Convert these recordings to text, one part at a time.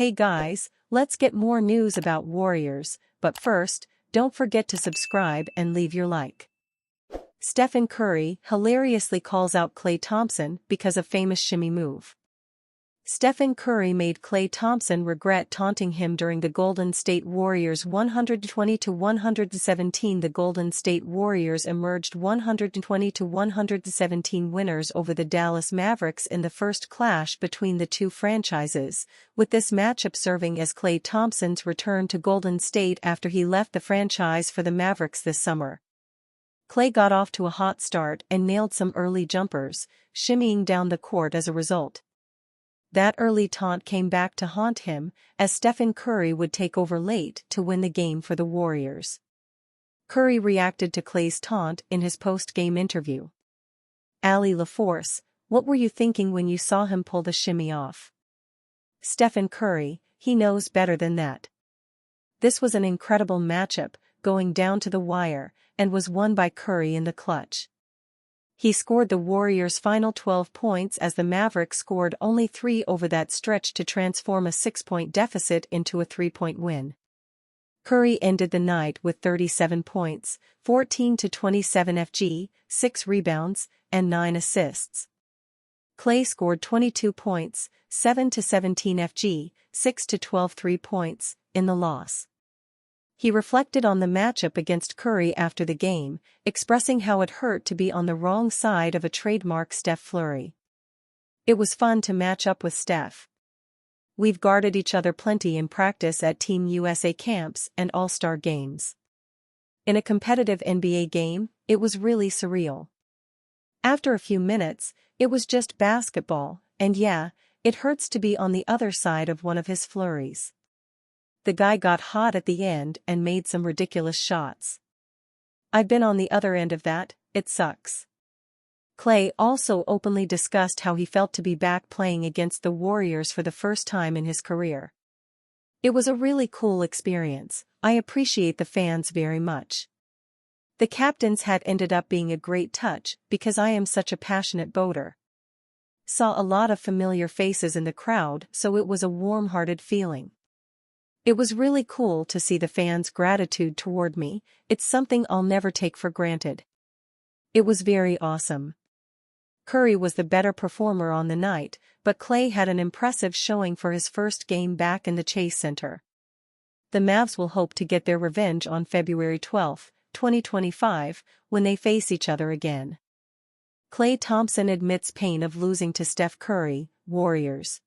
Hey guys, let's get more news about Warriors, but first, don't forget to subscribe and leave your like. Stephen Curry hilariously calls out Klay Thompson because of famous shimmy move. Stephen Curry made Klay Thompson regret taunting him during the Golden State Warriors 120-117. The Golden State Warriors emerged 120-117 winners over the Dallas Mavericks in the first clash between the two franchises, with this matchup serving as Klay Thompson's return to Golden State after he left the franchise for the Mavericks this summer. Klay got off to a hot start and nailed some early jumpers, shimmying down the court as a result. That early taunt came back to haunt him, as Stephen Curry would take over late to win the game for the Warriors. Curry reacted to Klay's taunt in his post-game interview. Allie LaForce, what were you thinking when you saw him pull the shimmy off? Stephen Curry, he knows better than that. This was an incredible matchup, going down to the wire, and was won by Curry in the clutch. He scored the Warriors' final 12 points as the Mavericks scored only 3 over that stretch to transform a 6-point deficit into a 3-point win. Curry ended the night with 37 points, 14 to 27 FG, 6 rebounds, and 9 assists. Klay scored 22 points, 7 to 17 FG, 6 to 12 3-points, in the loss. He reflected on the matchup against Curry after the game, expressing how it hurt to be on the wrong side of a trademark Steph flurry. It was fun to match up with Steph. We've guarded each other plenty in practice at Team USA camps and All-Star games. In a competitive NBA game, it was really surreal. After a few minutes, it was just basketball, and yeah, it hurts to be on the other side of one of his flurries. The guy got hot at the end and made some ridiculous shots. I've been on the other end of that, it sucks. Klay also openly discussed how he felt to be back playing against the Warriors for the first time in his career. It was a really cool experience, I appreciate the fans very much. The captains had ended up being a great touch because I am such a passionate boater. Saw a lot of familiar faces in the crowd, so it was a warm-hearted feeling. It was really cool to see the fans' gratitude toward me, it's something I'll never take for granted. It was very awesome. Curry was the better performer on the night, but Klay had an impressive showing for his first game back in the Chase Center. The Mavs will hope to get their revenge on February 12, 2025, when they face each other again. Klay Thompson admits pain of losing to Steph Curry, Warriors.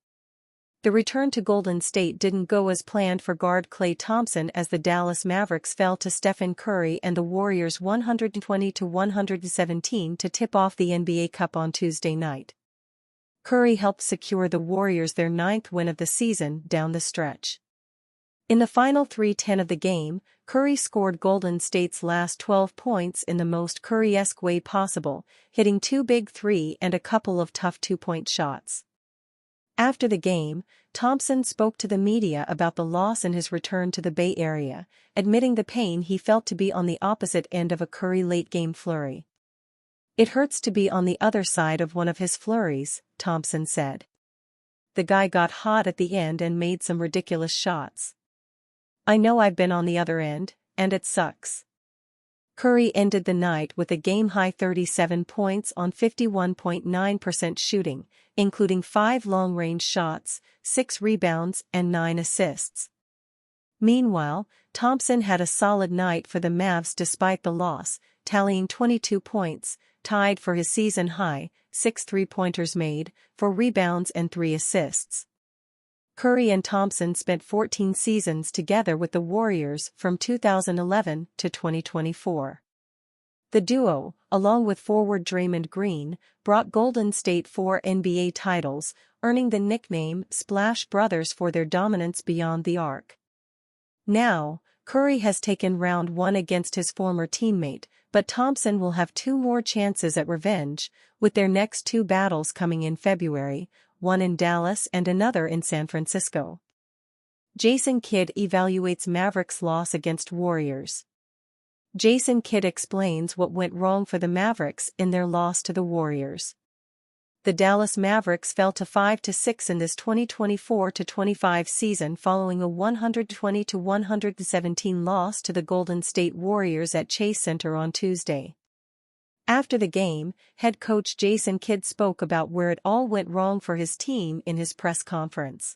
The return to Golden State didn't go as planned for guard Klay Thompson as the Dallas Mavericks fell to Stephen Curry and the Warriors 120-117 to tip off the NBA Cup on Tuesday night. Curry helped secure the Warriors their 9th win of the season down the stretch. In the final 3:10 of the game, Curry scored Golden State's last 12 points in the most Curry-esque way possible, hitting 2 big 3 and a couple of tough 2-point shots. After the game, Thompson spoke to the media about the loss and his return to the Bay Area, admitting the pain he felt to be on the opposite end of a Curry late-game flurry. It hurts to be on the other side of one of his flurries, Thompson said. The guy got hot at the end and made some ridiculous shots. I know I've been on the other end, and it sucks. Curry ended the night with a game-high 37 points on 51.9% shooting, including 5 long-range shots, 6 rebounds and 9 assists. Meanwhile, Thompson had a solid night for the Mavs despite the loss, tallying 22 points, tied for his season high, 6 three-pointers made, 4 rebounds and 3 assists. Curry and Thompson spent 14 seasons together with the Warriors from 2011 to 2024. The duo, along with forward Draymond Green, brought Golden State 4 NBA titles, earning the nickname Splash Brothers for their dominance beyond the arc. Now, Curry has taken round 1 against his former teammate, but Thompson will have 2 more chances at revenge, with their next 2 battles coming in February, one in Dallas and another in San Francisco. Jason Kidd evaluates Mavericks' loss against Warriors. Jason Kidd explains what went wrong for the Mavericks in their loss to the Warriors. The Dallas Mavericks fell to 5-6 in this 2024-25 season following a 120-117 loss to the Golden State Warriors at Chase Center on Tuesday. After the game, head coach Jason Kidd spoke about where it all went wrong for his team in his press conference.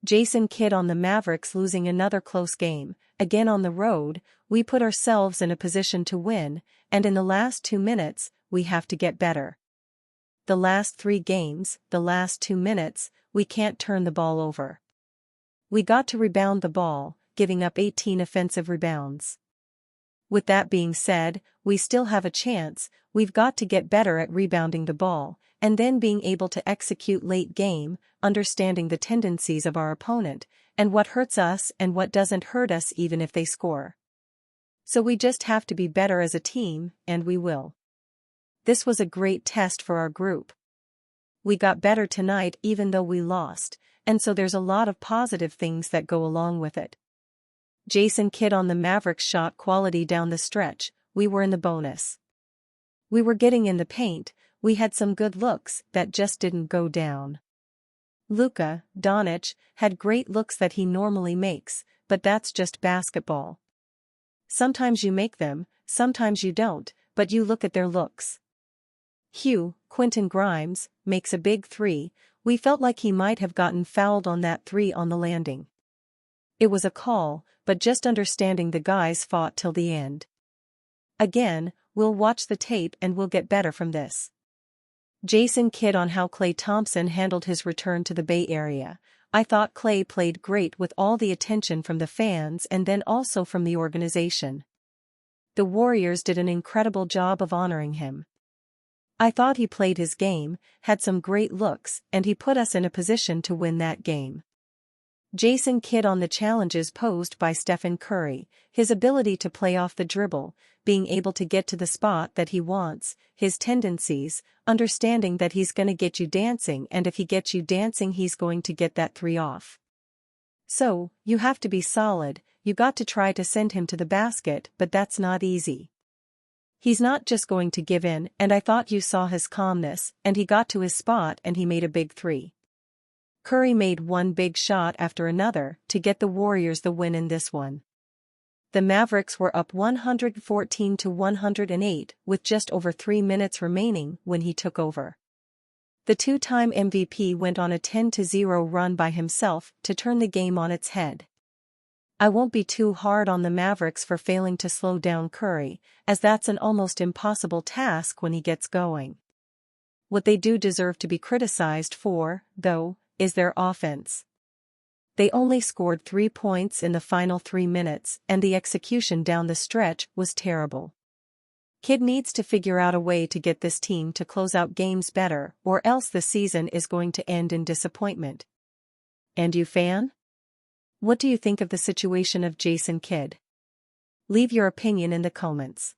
Jason Kidd on the Mavericks losing another close game, again on the road, we put ourselves in a position to win, and in the last 2 minutes, we have to get better. The last 3 games, the last 2 minutes, we can't turn the ball over. We got to rebound the ball, giving up 18 offensive rebounds. With that being said, we still have a chance, we've got to get better at rebounding the ball, and then being able to execute late game, understanding the tendencies of our opponent, and what hurts us and what doesn't hurt us even if they score. So we just have to be better as a team, and we will. This was a great test for our group. We got better tonight even though we lost, and so there's a lot of positive things that go along with it. Jason Kidd on the Mavericks shot quality down the stretch, we were in the bonus. We were getting in the paint, we had some good looks that just didn't go down. Luka Doncic had great looks that he normally makes, but that's just basketball. Sometimes you make them, sometimes you don't, but you look at their looks. Quentin Grimes makes a big 3, we felt like he might have gotten fouled on that 3 on the landing. It was a call, but just understanding the guys fought till the end. Again, we'll watch the tape and we'll get better from this. Jason Kidd on how Klay Thompson handled his return to the Bay Area. I thought Klay played great with all the attention from the fans and then also from the organization. The Warriors did an incredible job of honoring him. I thought he played his game, had some great looks, and he put us in a position to win that game. Jason Kidd on the challenges posed by Stephen Curry, his ability to play off the dribble, being able to get to the spot that he wants, his tendencies, understanding that he's gonna get you dancing, and if he gets you dancing he's going to get that 3 off. So, you have to be solid, you got to try to send him to the basket, but that's not easy. He's not just going to give in, and I thought you saw his calmness, and he got to his spot and he made a big 3. Curry made one big shot after another to get the Warriors the win in this one. The Mavericks were up 114-108 with just over 3 minutes remaining when he took over. The 2-time MVP went on a 10-0 run by himself to turn the game on its head. I won't be too hard on the Mavericks for failing to slow down Curry, as that's an almost impossible task when he gets going. What they do deserve to be criticized for, though, is their offense. They only scored 3 points in the final 3 minutes, and the execution down the stretch was terrible. Kidd needs to figure out a way to get this team to close out games better, or else the season is going to end in disappointment. And you, fan? What do you think of the situation of Jason Kidd? Leave your opinion in the comments.